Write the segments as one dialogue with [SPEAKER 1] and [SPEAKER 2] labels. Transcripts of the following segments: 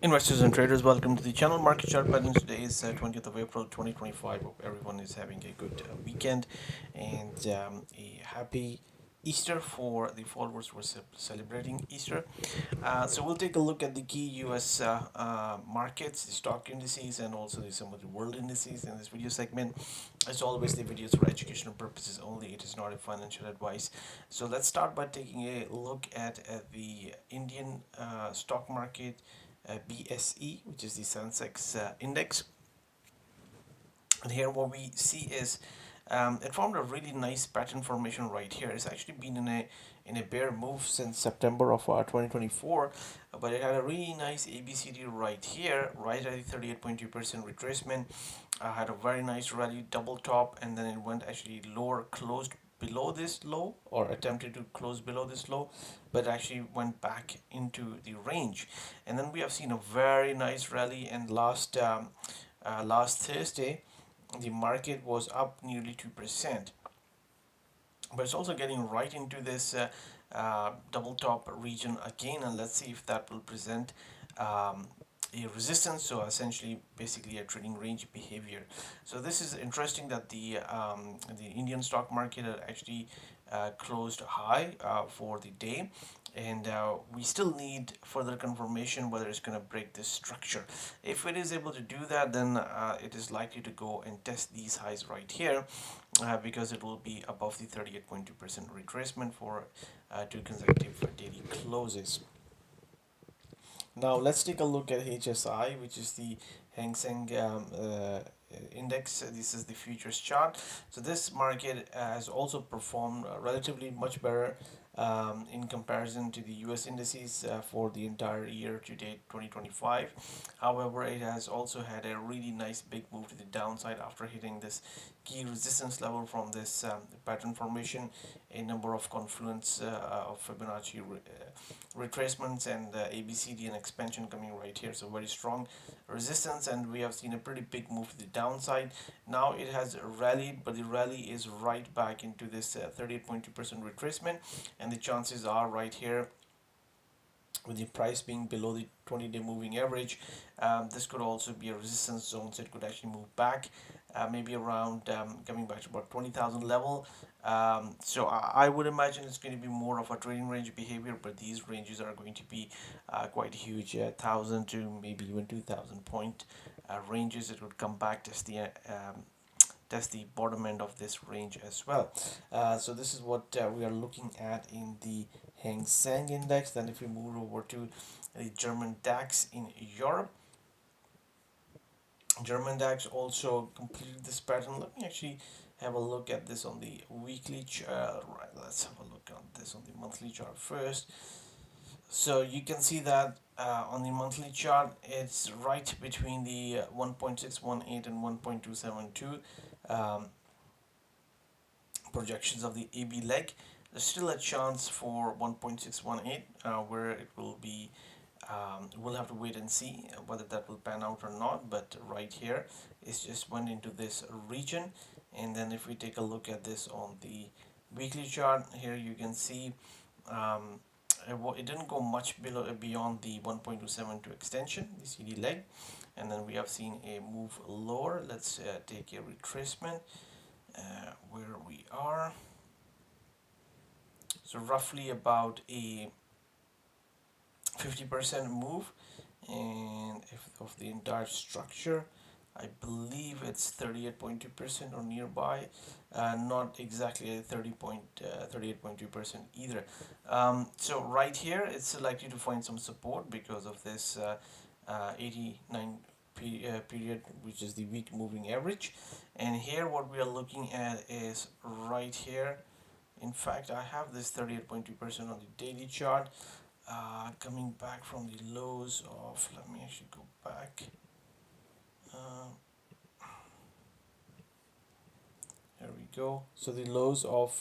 [SPEAKER 1] Investors and traders, welcome to the channel. Market chart pattern. Today is 20th of April 2025. Hope everyone is having a good weekend and a happy Easter for the followers who are celebrating Easter. So we'll take a look at the key US markets, the stock indices, and also some of the world indices in this video segment. As always, the videos for educational purposes only. It is not a financial advice. So let's start by taking a look at the Indian stock market, BSE, which is the Sensex index. And here what we see is it formed a really nice pattern formation right here. It's actually been in a bear move since September of 2024, but it had a really nice ABCD right here, right at the 38.2% retracement. Had a very nice rally, double top, and then it went actually lower, closed below this low, or attempted to close below this low, but actually went back into the range. And then we have seen a very nice rally, and last Thursday the market was up nearly 2%, but it's also getting right into this double top region again, and let's see if that will present a resistance. So essentially basically a trading range behavior. So this is interesting that the Indian stock market had actually closed high for the day, and we still need further confirmation whether it's going to break this structure. If it is able to do that, then it is likely to go and test these highs right here, because it will be above the 38.2% retracement for two consecutive daily closes. Now let's take a look at HSI, which is the Hang Seng index. This is the futures chart. So this market has also performed relatively much better in comparison to the US indices for the entire year to date 2025. However, it has also had a really nice big move to the downside after hitting this key resistance level from this pattern formation. A number of confluence of Fibonacci retracements and ABCD and expansion coming right here. So very strong resistance, and we have seen a pretty big move to the downside. Now it has rallied, but the rally is right back into this 38.2% retracement, and the chances are right here with the price being below the 20-day moving average. This could also be a resistance zone, so it could actually move back, maybe around coming back to about 20,000 level. So I would imagine it's going to be more of a trading range behavior, but these ranges are going to be quite huge, 1,000 to maybe even 2,000 point ranges. It would come back to test the bottom end of this range as well. So this is what we are looking at in the Hang Seng index. Then if we move over to the German DAX in Europe, German DAX also completed this pattern. Let me actually have a look at this on the weekly chart. Right, let's have a look at this on the monthly chart first. So you can see that on the monthly chart, it's right between the 1.618 and 1.272 projections of the AB leg. There's still a chance for 1.618, where it will be. We'll have to wait and see whether that will pan out or not. But right here, it just went into this region, and then if we take a look at this on the weekly chart, here you can see it didn't go much beyond the 1.272 extension, the CD leg, and then we have seen a move lower. Let's take a retracement where we are. So roughly about a 50% move, and if of the entire structure, I believe it's 38.2% or nearby, not exactly 38.2% either. So right here, it's likely to find some support because of this 89 period, which is the week moving average. And here, what we are looking at is right here. In fact, I have this 38.2% on the daily chart, coming back from the lows of, let me actually go back. Uh, There we go. So the lows of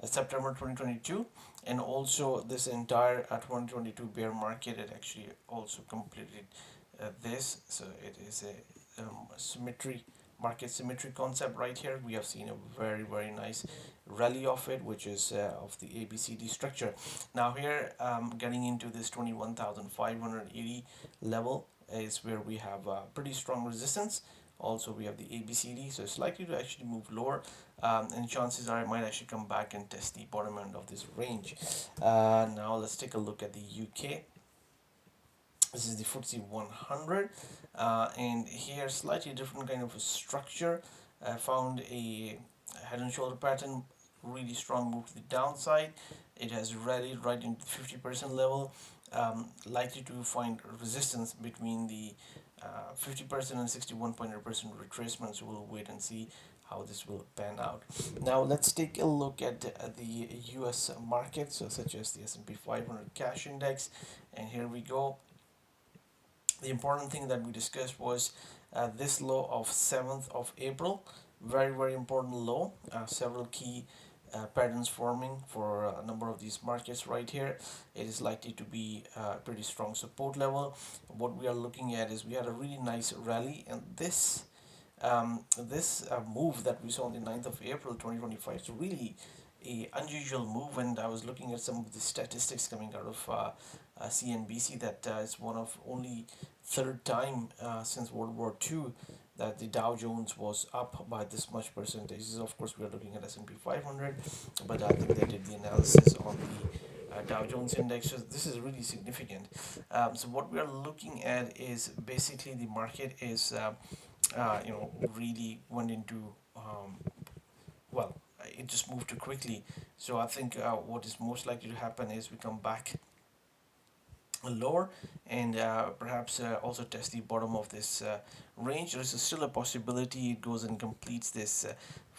[SPEAKER 1] September 2022, and also this entire 2022 bear market, it actually also completed this. So it is a symmetry market symmetry concept right here. We have seen a very nice rally of it, which is of the ABCD structure. Now here, getting into this 21,580 level is where we have pretty strong resistance. Also we have the ABCD, so it's likely to actually move lower, and chances are it might actually come back and test the bottom end of this range. Now let's take a look at the UK. This is the FTSE 100, and here slightly different kind of a structure. Found a head and shoulder pattern, really strong move to the downside. It has rallied right into the 50% level, likely to find resistance between the 50% and 61.8% retracement. So we'll wait and see how this will pan out. Now let's take a look at the US markets, so such as the S&P 500 cash index, and here we go. The important thing that we discussed was this low of 7th of April. Very important low. Several key patterns forming for a number of these markets right here. It is likely to be a pretty strong support level. What we are looking at is we had a really nice rally, and this move that we saw on the 9th of April 2025 is really a unusual move. And I was looking at some of the statistics coming out of CNBC that it's one of only third time since World War II that the Dow Jones was up by this much percentage. Of course, we are looking at S&P 500, but I think they did the analysis on the Dow Jones index. So this is really significant. So what we are looking at is basically the market is really went into well, it just moved too quickly. So I think what is most likely to happen is we come back lower and perhaps also test the bottom of this range. There is still a possibility it goes and completes this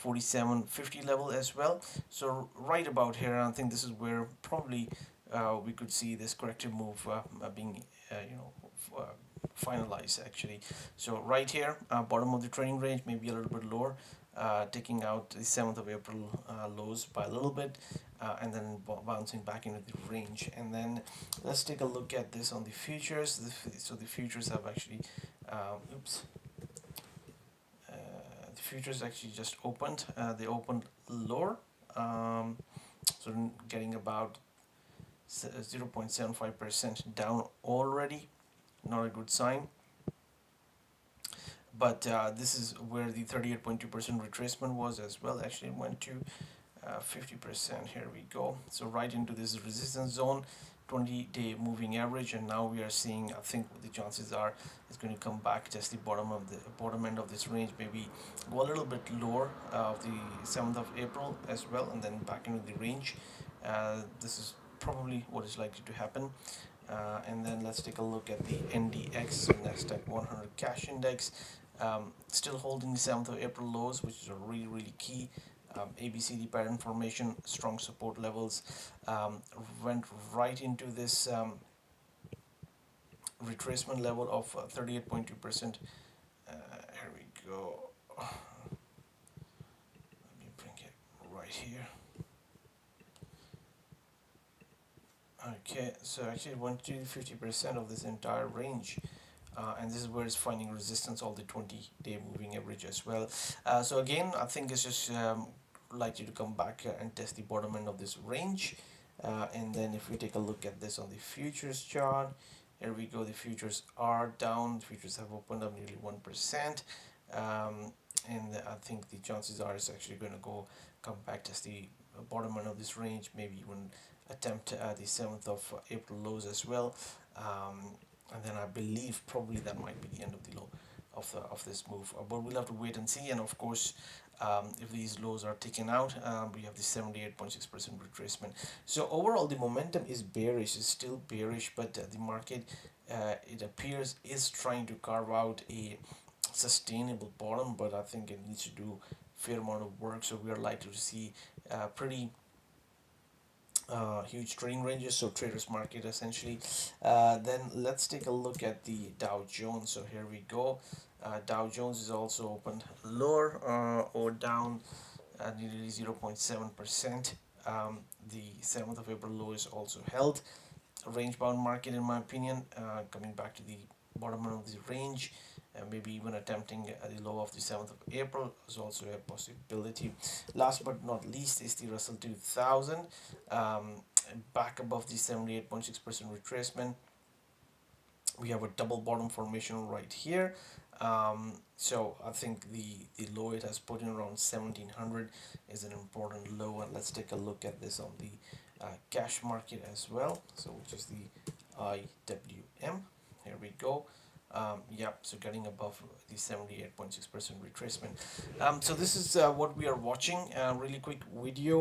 [SPEAKER 1] 47.50 level as well. So right about here, I think this is where probably we could see this corrective move being finalized actually. So right here, bottom of the trailing range, maybe a little bit lower, taking out the 7th of April lows by a little bit, and then bouncing back into the range. And then let's take a look at this on the futures. So the futures have actually the futures actually just opened. They opened lower, so getting about 0.75% down already. Not a good sign. But this is where the 38.2% retracement was as well. Actually, it went to 50%. Here we go. So right into this resistance zone, 20-day moving average, and now we are seeing, I think the chances are it's going to come back, test the bottom end of this range, maybe go a little bit lower of the 7th of April as well, and then back into the range. This is probably what is likely to happen. And then let's take a look at the NDX, so nasdaq 100 cash index, still holding the 7th of April lows, which is a really key. ABCD pattern formation, strong support levels, went right into this retracement level of 38.2%. Here we go. Let me bring it right here. Okay, so actually it went to 50% of this entire range. And this is where it's finding resistance of the 20-day moving average as well. So again, I think it's just likely to come back and test the bottom end of this range. And then if we take a look at this on the futures chart, here we go. The futures are down. The futures have opened up nearly 1%. And I think the chances are it's actually going to come back, test the bottom end of this range, maybe even attempt the 7th of April lows as well. And then I believe probably that might be the end of the low of this move. But we'll have to wait and see. And of course, if these lows are taken out, we have the 78.6% retracement. So overall, the momentum is bearish. It's still bearish, but the market, it appears, is trying to carve out a sustainable bottom. But I think it needs to do fair amount of work. So we are likely to see pretty huge trading ranges, so traders market essentially. Then let's take a look at the Dow Jones. So here we go. Dow Jones is also opened lower or down nearly 0.7%. The 7th of April low is also held. A range bound market in my opinion, coming back to the bottom of the range, and maybe even attempting the low of the 7th of April is also a possibility. Last but not least is the Russell 2000, back above the 78.6% retracement. We have a double bottom formation right here. So I think the low it has put in around 1700 is an important low, and let's take a look at this on the cash market as well, so which is the IWM. Here we go. Yep, so getting above the 78.6% retracement. So this is what we are watching. Really quick video.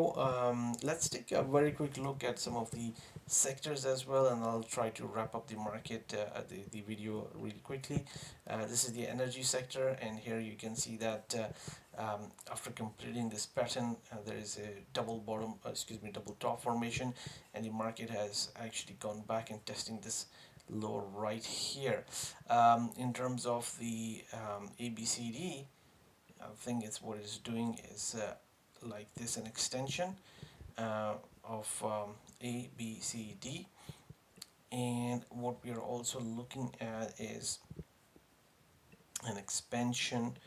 [SPEAKER 1] Let's take a very quick look at some of the sectors as well, and I'll try to wrap up the market, the video really quickly. This is the energy sector, and here you can see that after completing this pattern, there is a double bottom, double top formation, and the market has actually gone back and testing this low right here. In terms of the ABCD, I think it's what it's doing is like this, an extension of ABCD, and what we are also looking at is an expansion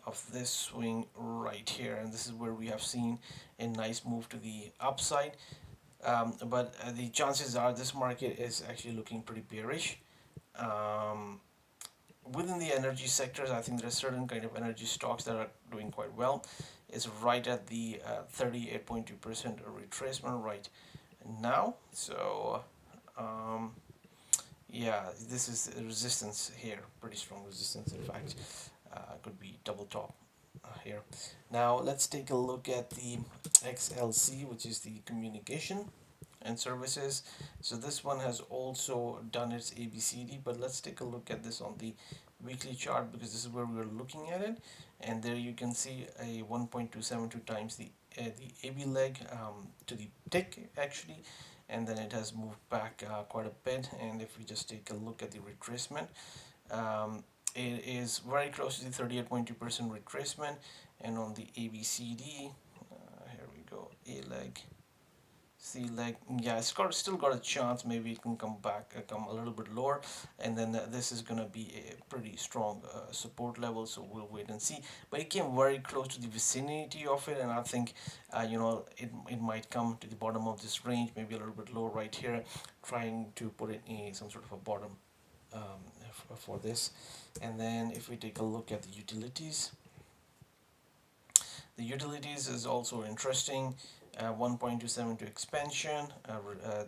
[SPEAKER 1] of this swing right here, and this is where we have seen a nice move to the upside. But the chances are this market is actually looking pretty bearish. Um, Within the energy sectors, I think there are certain kind of energy stocks that are doing quite well. It's right at the 38.2% retracement right now. So yeah, this is resistance here, pretty strong resistance. In fact, could be double top here. Now let's take a look at the XLC, which is the communication and services. So this one has also done its ABCD, but let's take a look at this on the weekly chart, because this is where we are looking at it. And there you can see a 1.272 times the AB leg to the tick actually, and then it has moved back quite a bit. And if we just take a look at the retracement, it is very close to the 38.2% retracement. And on the ABCD, here we go, A leg, C leg, yeah, it's still got a chance. Maybe it can come back, come a little bit lower, and then this is gonna be a pretty strong support level. So we'll wait and see. But it came very close to the vicinity of it, and I think it might come to the bottom of this range, maybe a little bit lower right here, trying to put it in some sort of a bottom for this. And then if we take a look at the utilities. The utilities is also interesting. 1.272 expansion.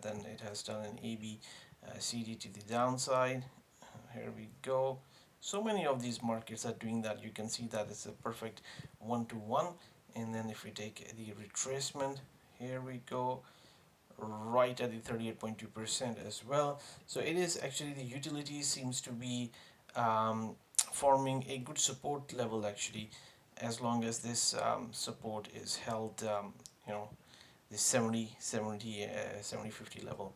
[SPEAKER 1] Then it has done an AB CD to the downside. Here we go. So many of these markets are doing that. You can see that it's a perfect 1-to-1. And then if we take the retracement, here we go, right at the 38.2% as well. So it is actually, the utility seems to be forming a good support level actually, as long as this support is held, the 70 50 level.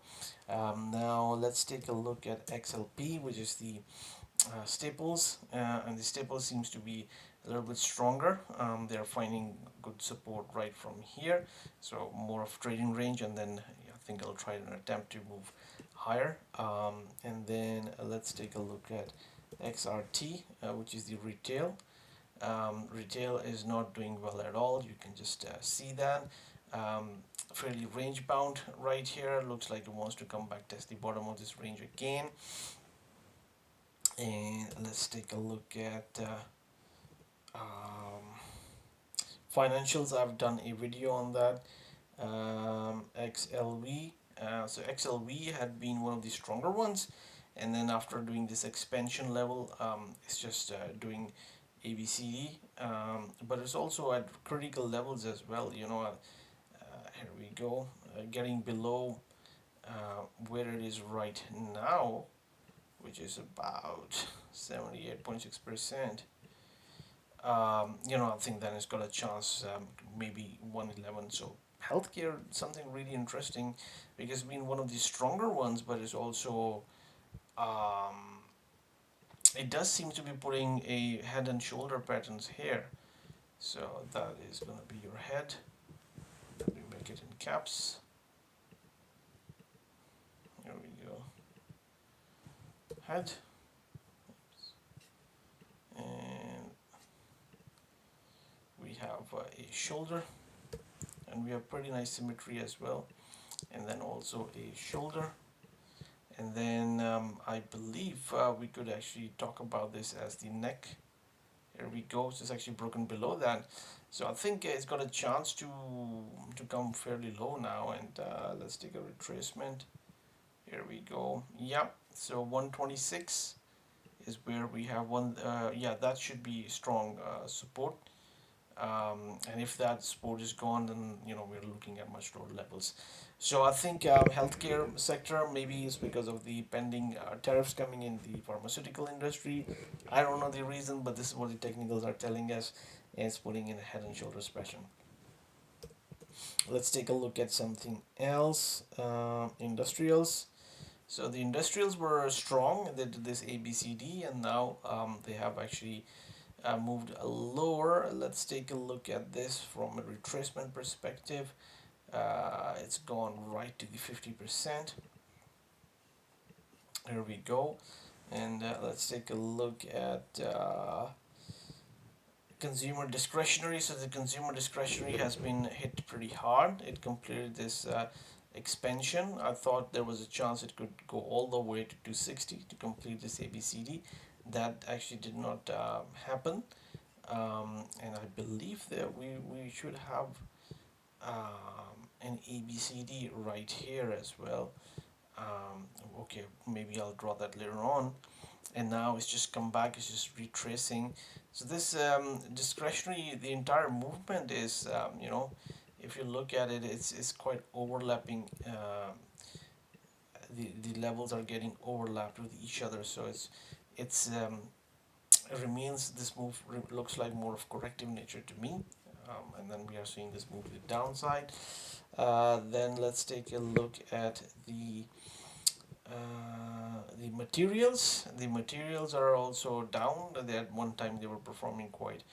[SPEAKER 1] Now let's take a look at XLP, which is the staples, and the staples seems to be a little bit stronger. They're finding good support right from here, so more of trading range, and then I think I'll try an attempt to move higher. And then let's take a look at XRT, which is the retail. Retail is not doing well at all. You can just see that. Fairly range bound right here. Looks like it wants to come back, test the bottom of this range again. And let's take a look at financials. I've done a video on that. XLV. So XLV had been one of the stronger ones, and then after doing this expansion level, it's just doing ABCD, but it's also at critical levels as well. Here we go, getting below where it is right now, which is about 78.6%. I think that it's got a chance, maybe 111. So healthcare, something really interesting, because it's been one of the stronger ones, but it's also it does seem to be putting a head and shoulder patterns here. So that is going to be your head. Let me make it in caps. Here we go. Head. have a shoulder, and we have pretty nice symmetry as well, and then also a shoulder. And then I believe we could actually talk about this as the neck. Here we go. So it's actually broken below that. So I think it's got a chance to come fairly low now. And let's take a retracement. Here we go. Yeah. So 126 is where we have one. Yeah, that should be strong support. And if that support is gone, then we're looking at much lower levels. So I think healthcare sector, maybe it's because of the pending tariffs coming in the pharmaceutical industry. I don't know the reason, but this is what the technicals are telling us, and it's putting in a head and shoulders pressure. Let's take a look at something else. Industrials. So the industrials were strong. They did this ABCD, and now they have actually moved lower. Let's take a look at this from a retracement perspective. It's gone right to the 50%. Here we go. And let's take a look at consumer discretionary. So the consumer discretionary has been hit pretty hard. It completed this expansion. I thought there was a chance it could go all the way to 260 to complete this ABCD. That actually did not happen. And I believe that we should have an ABCD right here as well. Okay, maybe I'll draw that later on. And now it's just come back, it's just retracing. So this discretionary, the entire movement is, if you look at it, it's quite overlapping. The levels are getting overlapped with each other, so it's it remains, this move looks like more of corrective nature to me. And then we are seeing this move to the downside. Then let's take a look at the materials. The materials are also down. At one time they were performing quite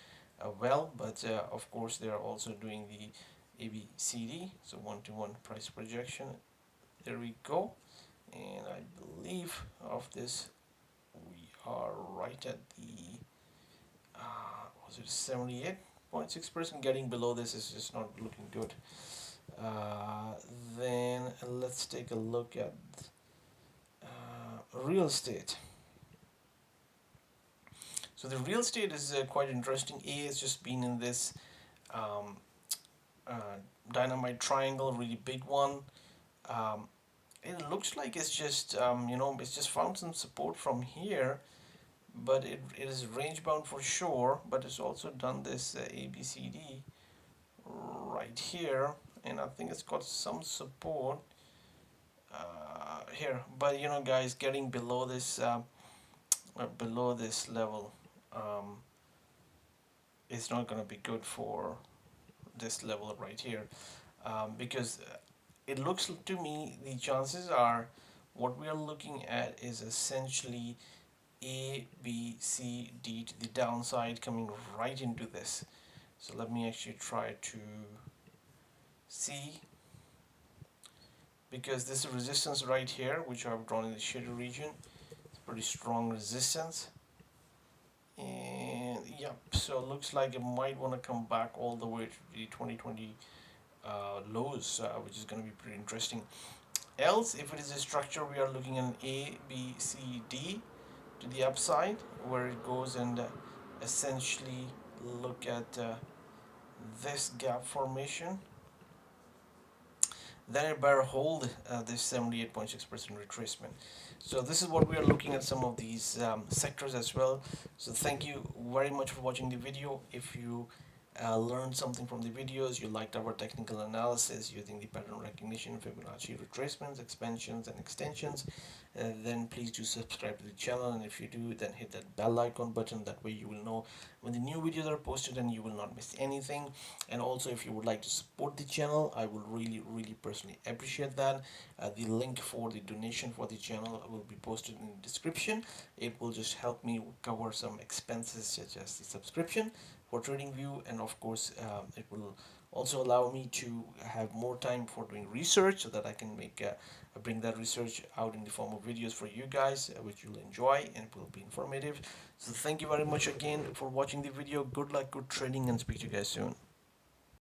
[SPEAKER 1] well, but of course they are also doing the ABCD, so 1-to-1 price projection. There we go. And I believe of this we are right at the was it 78.6%. Getting below this is just not looking good. Then let's take a look at real estate. So the real estate is quite interesting. It's just been in this um, dynamite triangle, really big one. Um, it looks like it's just it's just found some support from here, but it is range bound for sure. But it's also done this ABCD right here, and I think it's got some support here. But guys, getting below this level, um, it's not going to be good for this level right here, because it looks to me the chances are what we are looking at is essentially A, B, C, D to the downside coming right into this. So let me actually try to see, because this resistance right here, which I've drawn in the shaded region, it's pretty strong resistance. And yeah, so it looks like it might want to come back all the way to the 2020 lows, which is going to be pretty interesting. Else, if it is a structure, we are looking at an A, B, C, D to the upside, where it goes and essentially look at this gap formation. Then it better hold this 78.6% retracement. So this is what we are looking at, some of these sectors as well. So thank you very much for watching the video. If you learned something from the videos, you liked our technical analysis using the pattern recognition, Fibonacci retracements, expansions and extensions, then please do subscribe to the channel, and if you do, then hit that bell icon button. That way you will know when the new videos are posted and you will not miss anything. And also, if you would like to support the channel, I will really personally appreciate that. The link for the donation for the channel will be posted in the description. It will just help me cover some expenses such as the subscription for TradingView, and of course it will also allow me to have more time for doing research so that I can bring that research out in the form of videos for you guys, which you'll enjoy and will be informative. So thank you very much again for watching the video. Good luck, good trading, and speak to you guys soon.